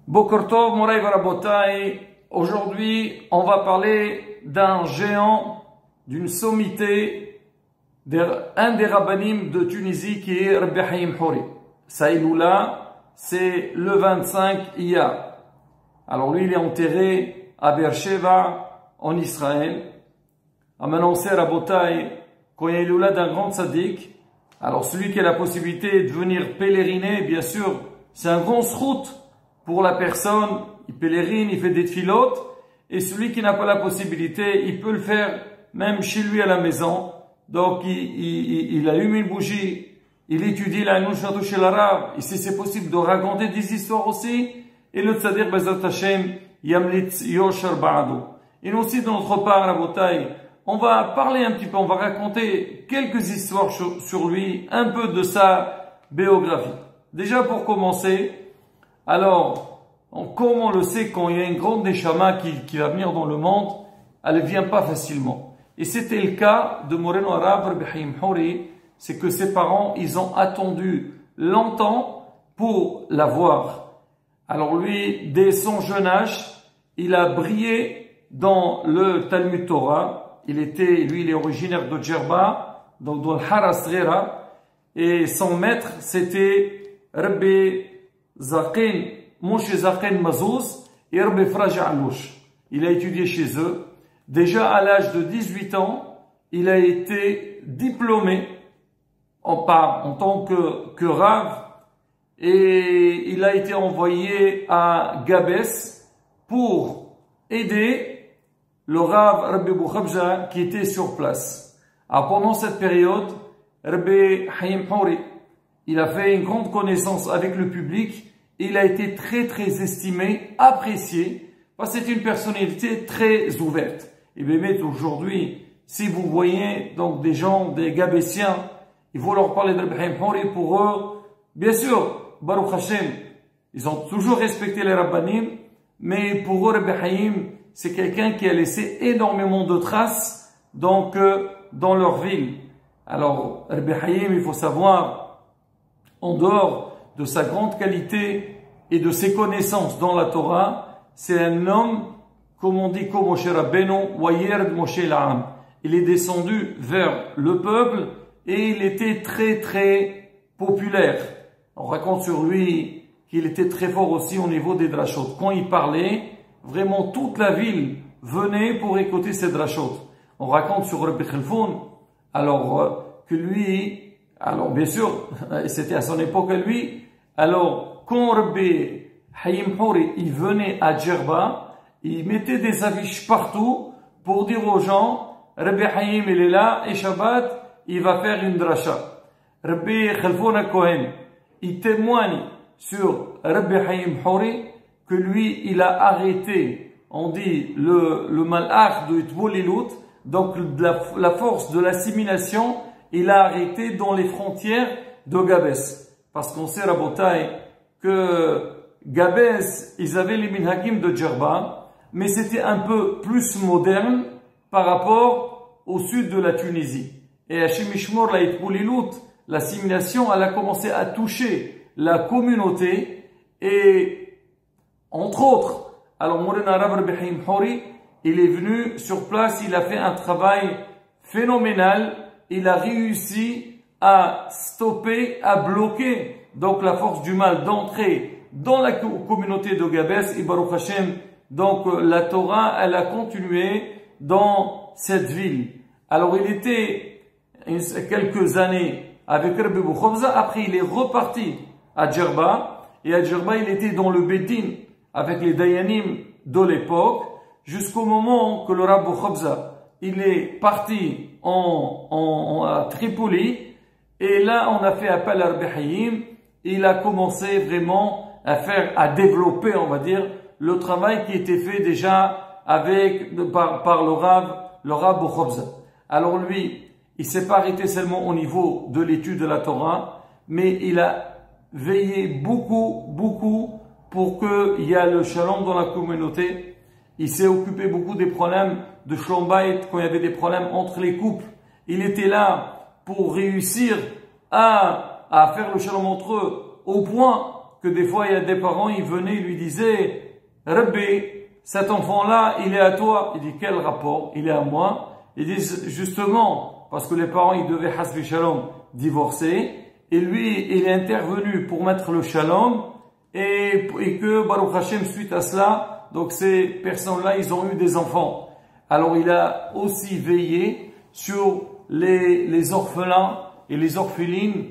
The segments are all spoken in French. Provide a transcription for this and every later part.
Boker Tov, Moray Varabotai. Aujourd'hui, on va parler d'un géant, d'une sommité, un des rabbinim de Tunisie qui est Rabbi Haïm Houri. Saïloula, c'est le 25 Iyar. Alors lui, il est enterré à Beersheva, en Israël. On m'a annoncé Rabotai, quand il y a Iloula d'un grand tzaddik. Alors celui qui a la possibilité de venir pèleriner, bien sûr, c'est un grand srout pour la personne. Il pèlerine, il fait des tfilotes. Et celui qui n'a pas la possibilité, il peut le faire même chez lui à la maison. Donc il allume une bougie, il étudie la Nushatou chez l'arabe. Et si c'est possible de raconter des histoires aussi. Et le tzaddik Bezat Hashem, Yamlitz Yosher Ba'adou. Et nous aussi, de notre part, la bataille, on va parler un petit peu, on va raconter quelques histoires sur lui, un peu de sa biographie. Déjà pour commencer, alors, comme on le sait, quand il y a une grande neshama qui va venir dans le monde, elle ne vient pas facilement. Et c'était le cas de Moreno Arabe, Rabbi Haïm Houri, c'est que ses parents, ils ont attendu longtemps pour la voir. Alors lui, dès son jeune âge, il a brillé dans le Talmud Torah. Il est originaire de Djerba, donc dans le Haras Rera. Et son maître, c'était Rabbi Zaqin, Moshe Zaqin Mazouz et Rabbi Fraj Alouch. Il a étudié chez eux. Déjà à l'âge de 18 ans, il a été diplômé en tant que Rav. Et il a été envoyé à Gabès pour aider le Rav Rabbi Bouchabja qui était sur place. Alors pendant cette période, Rabbi Haïm Houri, il a fait une grande connaissance avec le public. Il a été très estimé, apprécié, parce que c'est une personnalité très ouverte. Et bien aujourd'hui, si vous voyez donc des gens, des Gabésiens, il faut leur parler de Rabbi Haïm Houri. Pour eux, bien sûr, Baruch Hashem, ils ont toujours respecté les rabbanim, mais pour eux, Rabbi Haïm, c'est quelqu'un qui a laissé énormément de traces donc dans leur ville. Alors, Rabbi Haïm, il faut savoir, en dehors de sa grande qualité et de ses connaissances dans la Torah, c'est un homme, comme on dit, comme Moshe Rabbeinu, Wayerd Moshe La'am. Il est descendu vers le peuple et il était très populaire. On raconte sur lui qu'il était très fort aussi au niveau des drashot. Quand il parlait, vraiment toute la ville venait pour écouter ces drashot. On raconte sur Rabbi Khalfoun, alors que lui, alors bien sûr, c'était à son époque à lui, alors quand Rabbi Haïm Houri, il venait à Djerba, il mettait des affiches partout pour dire aux gens, Rabbi Haïm il est là et Shabbat, il va faire une drasha. Rabbi Khalfoun al-Kohen, il témoigne sur Rabbi Haïm Houri que lui, il a arrêté, on dit, le malach de Itbolilut, donc la force de l'assimilation, il a arrêté dans les frontières de Gabès. Parce qu'on sait, Rabotai, que Gabès, ils avaient les minhagim de Djerba, mais c'était un peu plus moderne par rapport au sud de la Tunisie. Et à Shemishmor, la Itbolilut, l'assimilation, elle a commencé à toucher la communauté et entre autres, alors Moreno Arabe Rabbi Haïm Houri, il est venu sur place, il a fait un travail phénoménal, il a réussi à stopper, à bloquer donc la force du mal d'entrer dans la communauté de Gabès et Baruch Hashem. Donc la Torah, elle a continué dans cette ville. Alors il était quelques années avec Rabbi Bouchabza, après il est reparti à Djerba, et à Djerba il était dans le Beddin avec les Dayanim de l'époque, jusqu'au moment que le Rav Bouchabza, il est parti à Tripoli, et là on a fait appel à Rabbi Haïm, et il a commencé vraiment à développer, on va dire, le travail qui était fait déjà par le Rav Bouchabza. Alors lui, il s'est pas arrêté seulement au niveau de l'étude de la Torah, mais il a veillé beaucoup pour qu'il y ait le shalom dans la communauté. Il s'est occupé beaucoup des problèmes de shalom bayit, quand il y avait des problèmes entre les couples. Il était là pour réussir à faire le shalom entre eux, au point que des fois il y a des parents, ils venaient, ils lui disaient, Rabbi, cet enfant-là, il est à toi. Il dit, quel rapport? Il est à moi. Ils disent, justement, parce que les parents, ils devaient, hasbi shalom, divorcer. Et lui, il est intervenu pour mettre le shalom. Et que, Baruch Hashem, suite à cela, donc ces personnes-là, ils ont eu des enfants. Alors il a aussi veillé sur les orphelins et les orphelines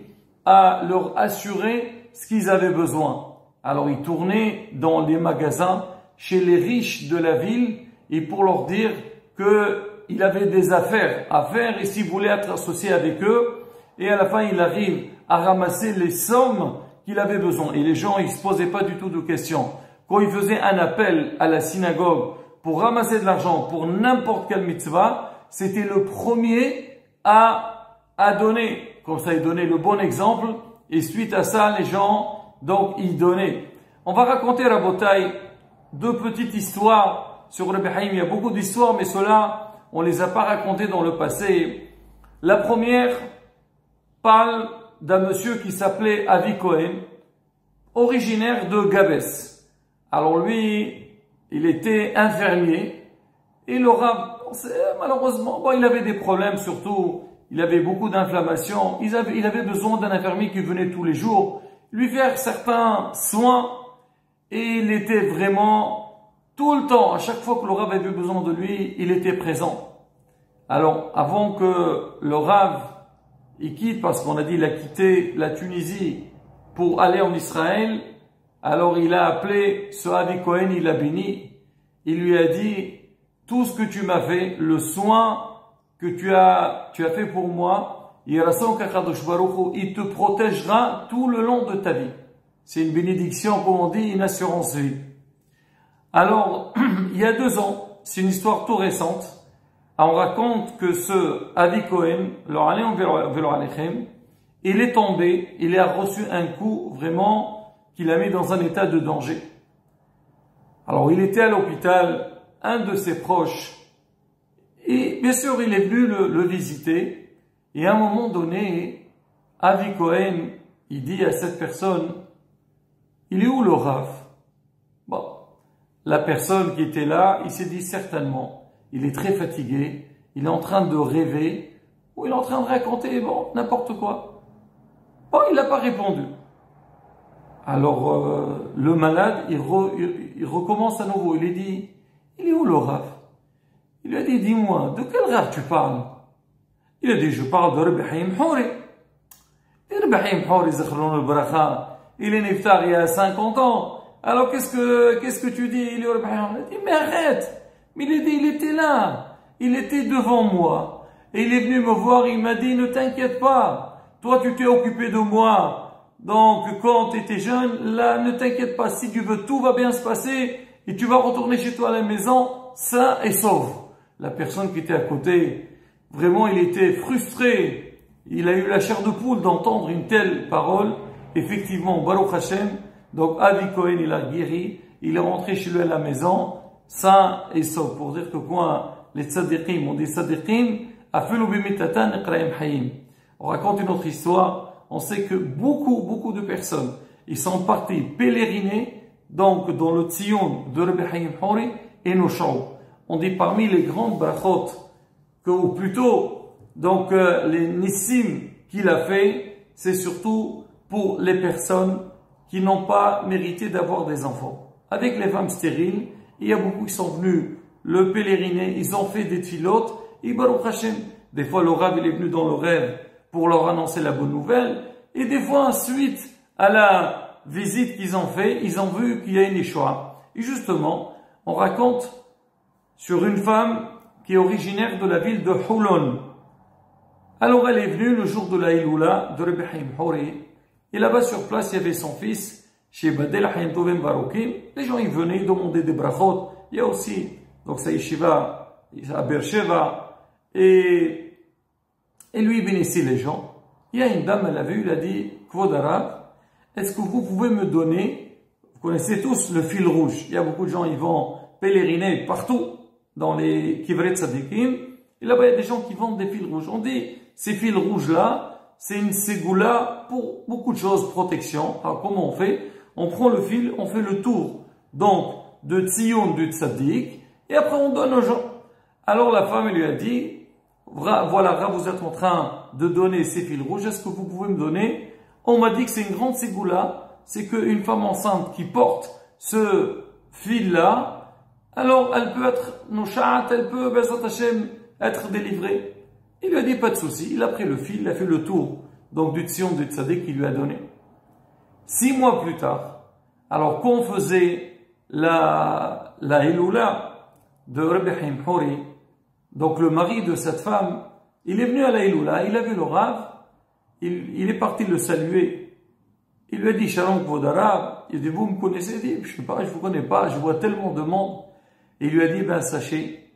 à leur assurer ce qu'ils avaient besoin. Alors il tournait dans les magasins chez les riches de la ville et pour leur dire qu'il avait des affaires à faire et s'il voulait être associé avec eux. Et à la fin, il arrive à ramasser les sommes qu'il avait besoin. Et les gens, ils se posaient pas du tout de questions. Quand il faisait un appel à la synagogue pour ramasser de l'argent pour n'importe quelle mitzvah, c'était le premier à donner. Comme ça, il donnait le bon exemple. Et suite à ça, les gens, donc, ils donnaient. On va raconter, Rabotai, deux petites histoires sur Rabbi Haïm. Il y a beaucoup d'histoires, mais ceux-là, on les a pas racontées dans le passé. La première parle d'un monsieur qui s'appelait Avi Cohen, originaire de Gabès. Alors lui, il était infirmier. Et le Rav, malheureusement, bon, il avait des problèmes, surtout, il avait beaucoup d'inflammation. Il avait besoin d'un infirmier qui venait tous les jours lui faire certains soins. Et il était vraiment tout le temps, à chaque fois que le Rav avait besoin de lui, il était présent. Alors, avant que le Rav il quitte, parce qu'on a dit il a quitté la Tunisie pour aller en Israël, alors il a appelé ce Avi Cohen, il l'a béni, il lui a dit, tout ce que tu m'as fait, le soin que tu as fait pour moi, il te protégera tout le long de ta vie. C'est une bénédiction, comme on dit, une assurance vie. Alors, il y a 2 ans, c'est une histoire tout récente, on raconte que ce Avi Cohen, il est tombé, il a reçu un coup vraiment qui l'a mis dans un état de danger. Alors il était à l'hôpital, un de ses proches, et bien sûr il est venu le visiter, et à un moment donné, Avi Cohen, il dit à cette personne, il est où le Rav? Bon, la personne qui était là, il s'est dit certainement, il est très fatigué, il est en train de rêver, ou il est en train de raconter, bon, n'importe quoi. Bon, il n'a pas répondu. Alors, le malade, il recommence à nouveau, il lui dit, il est où le Rav? Il lui a dit, dis-moi, de quel Rav tu parles? Il a dit, je parle de Rabbi Haïm Houri. Rabbi Haïm Houri, Zakhroun al-Barakha, il est niftar il y a 50 ans. Alors, qu'est-ce que tu dis? Il est Rabbi Haïm. Il a dit, mais arrête! Mais il a dit, il était là, il était devant moi, et il est venu me voir, il m'a dit, ne t'inquiète pas, toi tu t'es occupé de moi, donc quand tu étais jeune, là ne t'inquiète pas, si tu veux, tout va bien se passer, et tu vas retourner chez toi à la maison, sain et sauf. La personne qui était à côté, vraiment il était frustré, il a eu la chair de poule d'entendre une telle parole, effectivement, Baruch Hashem, donc Avi Cohen il a guéri, il est rentré chez lui à la maison, sain et sauf, pour dire que quoi, les tzadikim, on dit tzadikim, afelu bimitatan iqraim hayim. On raconte une autre histoire, on sait que beaucoup de personnes, ils sont partis pèleriner, donc dans le Tzion de Rabbi Haïm Houri et Noshao. On dit parmi les grandes brachot, ou plutôt, donc les nissim qu'il a fait, c'est surtout pour les personnes qui n'ont pas mérité d'avoir des enfants. Avec les femmes stériles, il y a beaucoup qui sont venus le pèleriner, ils ont fait des tfilotes, et Baruch Hashem, des fois le Rav il est venu dans le rêve pour leur annoncer la bonne nouvelle, et des fois suite à la visite qu'ils ont fait, ils ont vu qu'il y a une Yeshua. Et justement, on raconte sur une femme qui est originaire de la ville de Houlon. Alors elle est venue le jour de la Iloula de Rabbi Haïm Houri, et là-bas sur place il y avait son fils, chez Badel Haïm Tovem Baroukim, les gens ils venaient demander des brachot. Il y a aussi, donc ça Yeshiva, à Beersheba, et lui il bénissait les gens. Il y a une dame, elle a vu, elle a dit, Kvod Arav, est-ce que vous pouvez me donner, vous connaissez tous le fil rouge, il y a beaucoup de gens, ils vont pèleriner partout, dans les Kivret Tzadikim, et là-bas il y a des gens qui vendent des fils rouges. On dit, ces fils rouges-là, c'est une ségoula pour beaucoup de choses, protection. Alors comment on fait? on prend le fil, on fait le tour, donc, de Tzion du Tzaddik, et après on donne aux gens. Alors la femme lui a dit, voilà, vous êtes en train de donner ces fils rouges, est-ce que vous pouvez me donner? On m'a dit que c'est une grande ségoula, c'est qu'une femme enceinte qui porte ce fil-là, alors elle peut être nouchat, elle peut, Bezat Hashem, être délivrée. Il lui a dit pas de souci, il a pris le fil, il a fait le tour, donc du Tzion du Tzaddik qu'il lui a donné. 6 mois plus tard, alors qu'on faisait la Iloula de Rabbi Haim Hori, donc le mari de cette femme, il est venu à la Iloula, il a vu le Rav, il est parti le saluer. Il lui a dit, Shalom Kvod Arav, il dit, vous me connaissez? Il dit, je sais pas, je vous connais pas, je vois tellement de monde. Et il lui a dit, ben sachez,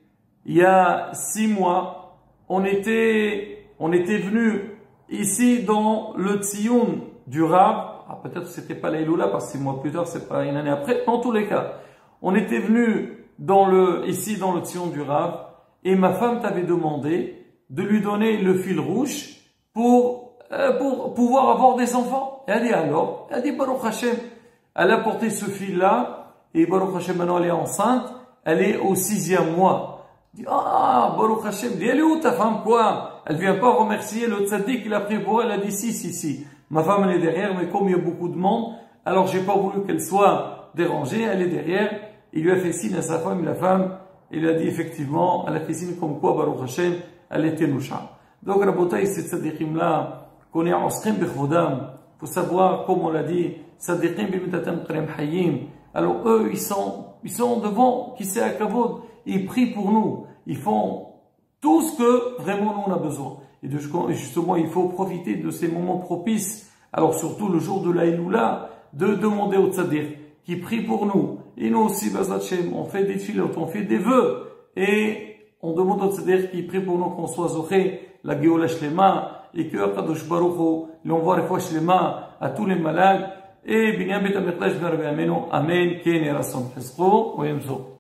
il y a 6 mois, on était venu ici dans le Tzion du Rav. Ah, peut-être que c'était pas la Iloula parce que 6 mois plus tard, c'est pas une année après. Dans tous les cas, on était venu ici dans le Tzion du Rav et ma femme t'avait demandé de lui donner le fil rouge pour pouvoir avoir des enfants. Et elle dit alors, elle dit Baruch Hashem, elle a porté ce fil-là et Baruch Hashem maintenant elle est enceinte, elle est au 6e mois. Elle dit ah Baruch Hashem, dit elle est où ta femme quoi? Elle vient pas remercier le tzaddik qu'il a pris pour elle. Elle dit si. Ma femme elle est derrière, mais comme il y a beaucoup de monde, alors j'ai pas voulu qu'elle soit dérangée, elle est derrière. Il lui a fait signe à sa femme, la femme, il a dit effectivement, elle a fait signe comme quoi Baruch Hashem, elle était noucha. Donc Rabotai, ces tzaddikim là, qu'on est en skrim b'chvodam, faut savoir, comme on l'a dit, tzaddikim b'mitatem krem hayim. Alors eux, ils sont devant, qui sait à kavod, ils prient pour nous, ils font tout ce que vraiment nous on a besoin. Et justement, il faut profiter de ces moments propices. Alors surtout le jour de la Iloula, de demander au tzaddik qui prie pour nous. Et nous aussi, Bezat Hashem, on fait des filotes, on fait des vœux. Et on demande au tzaddik qui prie pour nous qu'on soit zoché, la Géola Shlema, et que Akadosh Baruch Hu, l'envoie refouach Shlema à tous les malades. Et Binyan Bet HaMikdash Ben Rabbi Amenu, Amen, Ken et Rasson Chesro, Oyemzo.